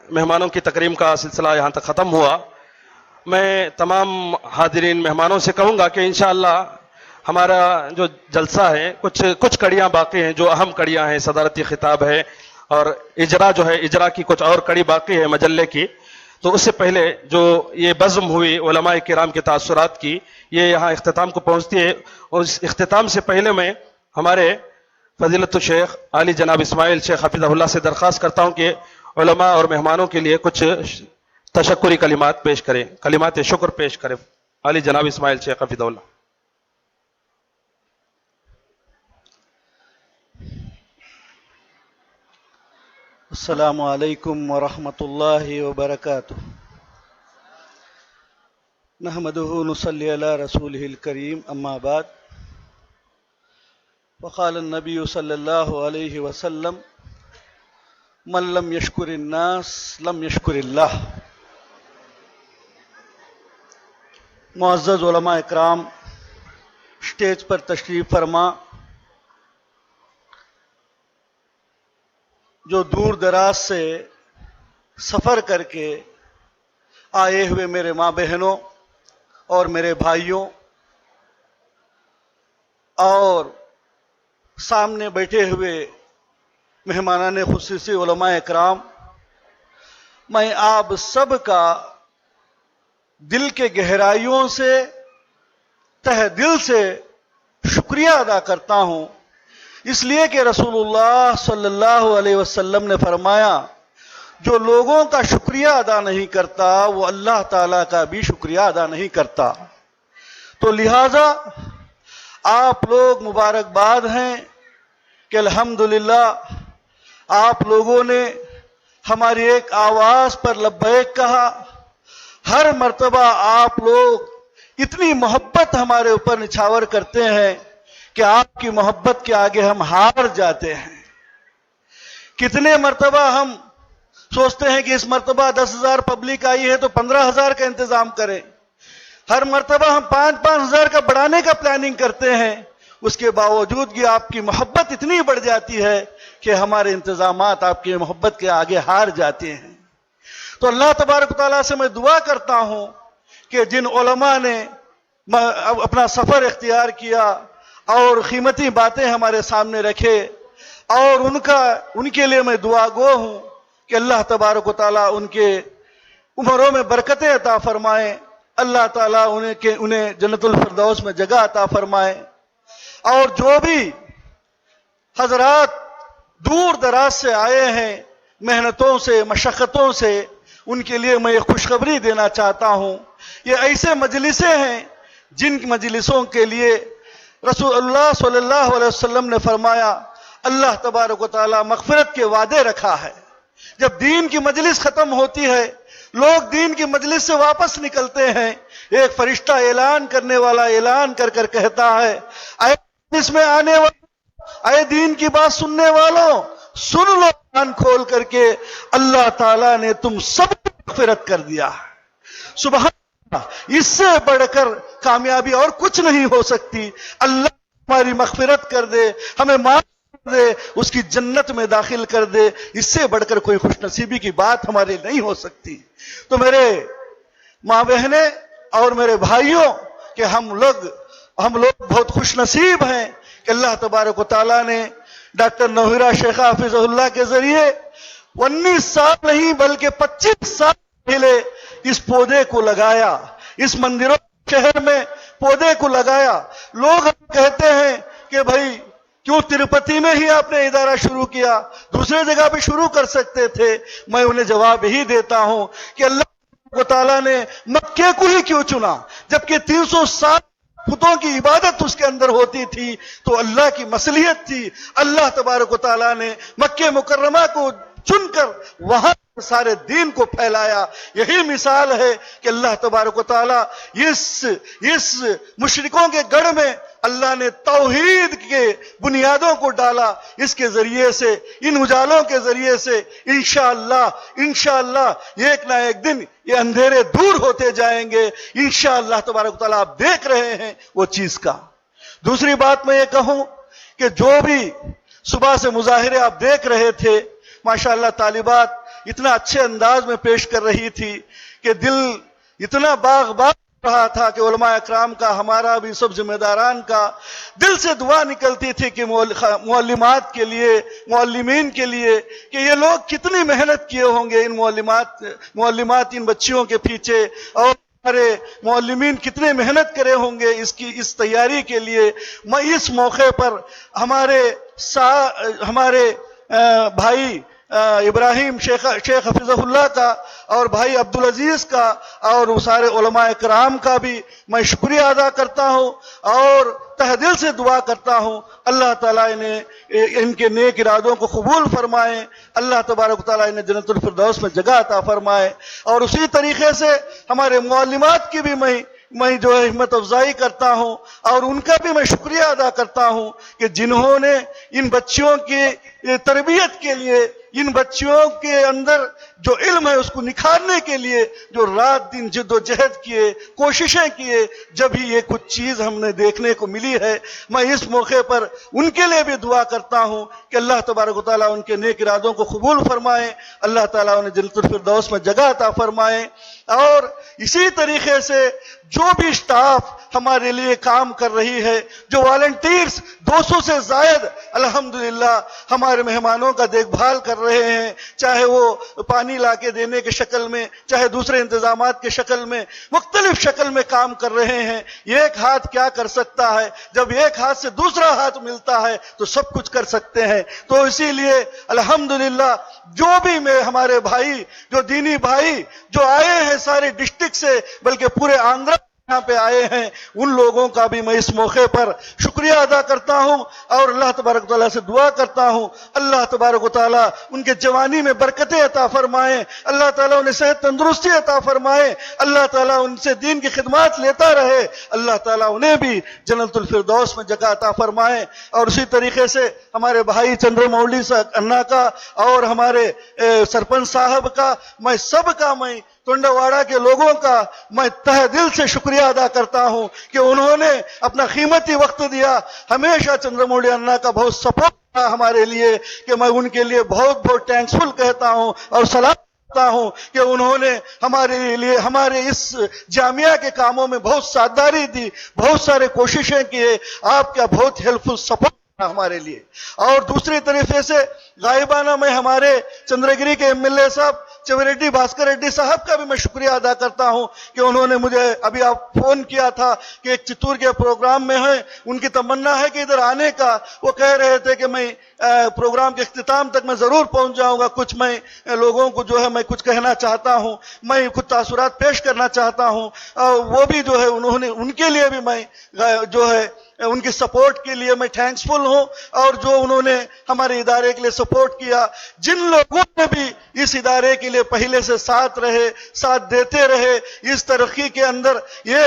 مہمانوں کی تکریم کا سلسلہ یہاں تک ختم ہوا. میں تمام حاضرین مہمانوں سے کہوں گا کہ انشاءاللہ ہمارا جو جلسہ ہے کچھ کڑیاں باقی ہیں جو اہم کڑیاں ہیں. صدارتی خطاب ہے اور اجرا جو ہے اجرا کی کچھ اور کڑی باقی ہے مجلے کی. تو اس سے پہلے جو یہ بزم ہوئی علماء کرام کے تاثرات کی یہ یہاں اختتام کو پہنچتی ہے. اور اس اختتام سے پہلے میں ہمارے فضیلت الشیخ علی جناب اسماعیل شیخ حفظہ اللہ سے درخواست کرتا ہوں کہ علماء اور مہمانوں کے لیے کچھ تشکری کلمات پیش کریں, کلمات شکر پیش کریں. علی جناب اسماعیل شیخ حفظہ اللہ. السلام علیکم ورحمۃ اللہ وبرکاتہ. نحمده نصلی علی رسولہ الکریم اما بعد. وقال النبی صلی اللہ علیہ وسلم من لم یشکر الناس لم یشکر اللہ. معزز علماء اکرام, اسٹیج پر تشریف فرما, جو دور دراز سے سفر کر کے آئے ہوئے میرے ماں بہنوں اور میرے بھائیوں اور سامنے بیٹھے ہوئے مہمانان خصوصی علماء اکرام, میں آپ سب کا دل کے گہرائیوں سے تہ دل سے شکریہ ادا کرتا ہوں, اس لیے کہ رسول اللہ صلی اللہ علیہ وسلم نے فرمایا جو لوگوں کا شکریہ ادا نہیں کرتا وہ اللہ تعالیٰ کا بھی شکریہ ادا نہیں کرتا. تو لہذا آپ لوگ مبارکباد ہیں کہ الحمدللہ آپ لوگوں نے ہماری ایک آواز پر لبیک کہا. ہر مرتبہ آپ لوگ اتنی محبت ہمارے اوپر نچھاور کرتے ہیں کہ آپ کی محبت کے آگے ہم ہار جاتے ہیں. کتنے مرتبہ ہم سوچتے ہیں کہ اس مرتبہ 10,000 پبلک آئی ہے تو 15,000 کا انتظام کریں. ہر مرتبہ ہم 5,000 کا بڑھانے کا پلاننگ کرتے ہیں. اس کے باوجود کہ آپ کی محبت اتنی بڑھ جاتی ہے کہ ہمارے انتظامات آپ کی محبت کے آگے ہار جاتے ہیں. تو اللہ تبارک و تعالیٰ سے میں دعا کرتا ہوں کہ جن علماء نے اپنا سفر اختیار کیا اور قیمتی باتیں ہمارے سامنے رکھے اور ان کے لیے میں دعا گو ہوں کہ اللہ تبارک و تعالیٰ ان کے عمروں میں برکتیں عطا فرمائیں. اللہ تعالیٰ انہیں جنت الفردوس میں جگہ عطا فرمائے. اور جو بھی حضرات دور دراز سے آئے ہیں محنتوں سے مشقتوں سے, ان کے لیے میں یہ خوشخبری دینا چاہتا ہوں. یہ ایسے مجلسیں ہیں جن مجلسوں کے لیے رسول اللہ صلی اللہ علیہ وسلم نے فرمایا اللہ تبارک و تعالیٰ مغفرت کے وعدے رکھا ہے. جب دین کی مجلس ختم ہوتی ہے لوگ دین کی مجلس سے واپس نکلتے ہیں, ایک فرشتہ اعلان کرنے والا اعلان کر کر کہتا ہے اے اس میں آنے والوں, اے دین کی بات سننے والوں, سن لو کان کھول کر کے اللہ تعالیٰ نے تم سب کو مغفرت کر دیا. سبحان اللہ, اس سے بڑھ کر کامیابی اور کچھ نہیں ہو سکتی. اللہ ہماری مغفرت کر دے, ہمیں معاف کر دے, اس کی جنت میں داخل کر دے, اس سے بڑھ کر کوئی خوش نصیبی کی بات ہمارے نہیں ہو سکتی. تو میرے ماں بہنیں اور میرے بھائیوں کہ ہم لوگ بہت خوش نصیب ہیں کہ اللہ تبارک و تعالیٰ نے ڈاکٹر نوہرہ شیخ حافظہ اللہ کے ذریعے 19 سال نہیں بلکہ 25 سال پہلے اس پودے کو لگایا, اس مندروں شہر میں پودے کو لگایا. لوگ کہتے ہیں کہ بھائی کیوں تروپتی میں ہی آپ نے ادارہ شروع کیا, دوسرے جگہ بھی شروع کر سکتے تھے. میں انہیں جواب یہی دیتا ہوں کہ اللہ تعالیٰ نے مکے کو ہی کیوں چنا جبکہ 360 بتوں کی عبادت اس کے اندر ہوتی تھی. تو اللہ کی مصلحت تھی, اللہ تبارک و تعالیٰ نے مکہ مکرمہ کو چن کر وہاں سارے دین کو پھیلایا. یہی مثال ہے کہ اللہ تبارک و تعالیٰ اس مشرکوں کے گڑھ میں اللہ نے توحید کے بنیادوں کو ڈالا. اس کے ذریعے سے, ان اجالوں کے ذریعے سے انشاءاللہ ایک نہ ایک دن یہ اندھیرے دور ہوتے جائیں گے انشاءاللہ تبارک و تعالیٰ. آپ دیکھ رہے ہیں وہ چیز کا. دوسری بات میں یہ کہوں کہ جو بھی صبح سے مظاہرے آپ دیکھ رہے تھے ماشاءاللہ طالبات اتنا اچھے انداز میں پیش کر رہی تھی کہ دل اتنا باغ باغ رہا تھا کہ علماء اکرام کا، ہمارا بھی سب ذمہ داران کا دل سے دعا نکلتی تھی کہ معلمات کے لیے، معلمین کے لیے، کہ یہ لوگ کتنی محنت کیے ہوں گے ان معلمات ان بچیوں کے پیچھے، اور ہمارے معلمین کتنے محنت کرے ہوں گے اس تیاری کے لیے۔ میں اس موقع پر ہمارے بھائی ابراہیم شیخ حفظہ اللہ کا اور بھائی عبدالعزیز کا اور سارے علماء کرام کا بھی میں شکریہ ادا کرتا ہوں اور تہ دل سے دعا کرتا ہوں اللہ تعالیٰ نے ان کے نیک ارادوں کو قبول فرمائے، اللہ تبارک و تعالیٰ انہیں جنت الفردوس میں جگہ عطا فرمائے۔ اور اسی طریقے سے ہمارے معلمات کی بھی میں جو ہے ہمت افزائی کرتا ہوں اور ان کا بھی میں شکریہ ادا کرتا ہوں کہ جنہوں نے ان بچیوں کی تربیت کے لیے، ان بچیوں کے اندر جو علم ہے اس کو نکھارنے کے لیے جو رات دن جد و جہد کیے، کوششیں کیے، جب ہی یہ کچھ چیز ہم نے دیکھنے کو ملی ہے۔ میں اس موقع پر ان کے لیے بھی دعا کرتا ہوں کہ اللہ تبارک و تعالیٰ ان کے نیک ارادوں کو قبول فرمائے، اللہ تعالیٰ انہیں جنت الفردوس میں جگہ عطا فرمائے۔ اور اسی طریقے سے جو بھی اسٹاف ہمارے لیے کام کر رہی ہے، جو والنٹیئرز 200 سے زائد الحمدللہ ہمارے مہمانوں کا دیکھ بھال کر رہے ہیں، چاہے وہ پانی لا کے دینے کے شکل میں، چاہے دوسرے انتظامات کے شکل میں، مختلف شکل میں کام کر رہے ہیں۔ ایک ہاتھ کیا کر سکتا ہے؟ جب ایک ہاتھ سے دوسرا ہاتھ ملتا ہے تو سب کچھ کر سکتے ہیں۔ تو اسی لیے الحمدللہ جو بھی ہمارے بھائی، جو دینی بھائی جو آئے ہیں سارے ڈسٹرکٹ سے، بلکہ پورے آندھرا یہاں پہ آئے ہیں، ان لوگوں کا بھی میں اس موقع پر شکریہ ادا کرتا ہوں اور اللہ تبارک و تعالیٰ سے دعا کرتا ہوں اللہ تبارک و تعالیٰ ان کے جوانی میں برکتیں عطا فرمائے، اللہ تعالیٰ انہیں صحت تندرستی عطا فرمائے، اللہ تعالیٰ ان سے دین کی خدمات لیتا رہے، اللہ تعالیٰ انہیں بھی جنت الفردوس میں جگہ عطا فرمائے۔ اور اسی طریقے سے ہمارے بھائی چندر مولی انا کا اور ہمارے سرپنچ صاحب کا، میں سب کا، میں ٹنڈواڑہ کے لوگوں کا میں تہ دل سے شکریہ ادا کرتا ہوں کہ انہوں نے اپنا قیمتی وقت دیا۔ ہمیشہ چندر مولی انا کا بہت سپورٹ تھا ہمارے لیے کہ میں ان کے لیے بہت بہت تھینکفل کہتا ہوں اور سلام کرتا ہوں کہ انہوں نے ہمارے لیے، ہمارے اس جامعہ کے کاموں میں بہت ساتھداری دی، بہت سارے کوششیں کیے، آپ کا بہت ہیلپ فل سپورٹ ہمارے لیے۔ اور دوسری طریقے سے غائبانہ میں ہمارے چندرگری کے MLA صاحب چوریڈی بھاسکر ریڈی صاحب کا بھی میں شکریہ ادا کرتا ہوں کہ انہوں نے مجھے ابھی آپ فون کیا تھا کہ ایک چتور کے پروگرام میں ہیں، ان کی تمنا ہے کہ ادھر آنے کا، وہ کہہ رہے تھے کہ میں پروگرام کے اختتام تک میں ضرور پہنچ جاؤں گا، کچھ میں لوگوں کو جو ہے میں کچھ کہنا چاہتا ہوں، میں کچھ تاثرات پیش کرنا چاہتا ہوں، وہ بھی جو ہے انہوں نے، ان کے لیے بھی میں جو ہے ان کی سپورٹ کے لیے میں تھینکسفل ہوں، اور جو انہوں نے ہمارے ادارے کے لیے سپورٹ کیا، جن لوگوں نے بھی اس ادارے کے لیے پہلے سے ساتھ رہے، ساتھ دیتے رہے، اس ترقی کے اندر یہ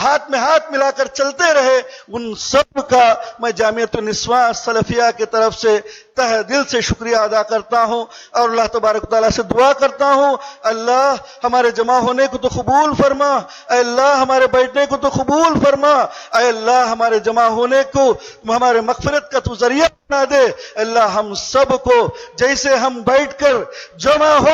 ہاتھ میں ہاتھ ملا کر چلتے رہے، ان سب کا میں جامعۃ النسواں سلفیہ کی طرف سے تہ دل سے شکریہ ادا کرتا ہوں اور اللہ تبارک و تعالیٰ سے دعا کرتا ہوں اللہ ہمارے جمع ہونے کو تو قبول فرما، اے اللہ ہمارے بیٹھنے کو تو قبول فرما، اے اللہ ہمارے جمع ہونے کو ہمارے مغفرت کا تو ذریعہ بنا دے، اللہ ہم سب کو جیسے ہم بیٹھ کر جمع ہو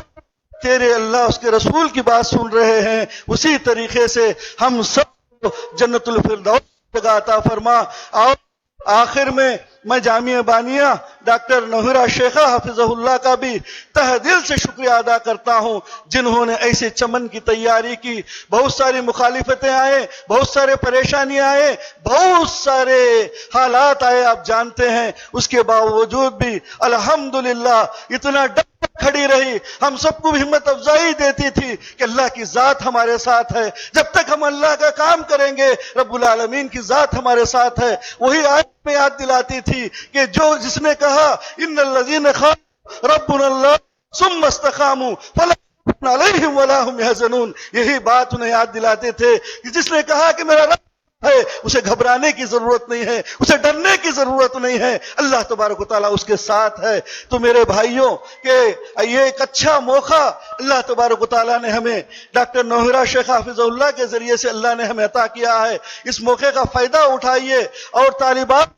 تیرے اللہ اس کے رسول کی بات سن رہے ہیں، اسی طریقے سے ہم سب کو جنت الفردوس جگہ عطا فرما۔ اور آخر میں جامعہ بانیہ ڈاکٹر نوہرہ شیخہ حفظہ اللہ کا بھی تہ دل سے شکریہ ادا کرتا ہوں، جنہوں نے ایسے چمن کی تیاری کی، بہت ساری مخالفتیں آئے، بہت سارے پریشانیاں آئے، بہت سارے حالات آئے، آپ جانتے ہیں، اس کے باوجود بھی الحمدللہ اتنا ڈٹ کھڑی رہی، ہم سب کو بھی ہمت افزائی دیتی تھی کہ اللہ کی ذات ہمارے ساتھ ہے، جب تک ہم اللہ کا کام کریں گے رب العالمین کی ذات ہمارے ساتھ ہے۔ وہی آیت میں یاد دلاتی تھی کہ جس نے کہا ان الذین قالوا ربنا اللہ ثم استقاموا فلا خوف علیہم ولا هم يحزنون، یہی بات انہیں یاد دلاتے تھے کہ جس نے کہا کہ میرا رب ہے، اسے گھبرانے کی ضرورت نہیں ہے، اسے ڈرنے کی ضرورت نہیں ہے، اللہ تبارک و تعالیٰ اس کے ساتھ ہے۔ تو میرے بھائیوں کہ یہ ایک اچھا موقع اللہ تبارک و تعالیٰ نے ہمیں ڈاکٹر نوہرہ شیخ حافظ اللہ کے ذریعے سے اللہ نے ہمیں عطا کیا ہے، اس موقع کا فائدہ اٹھائیے اور طالبات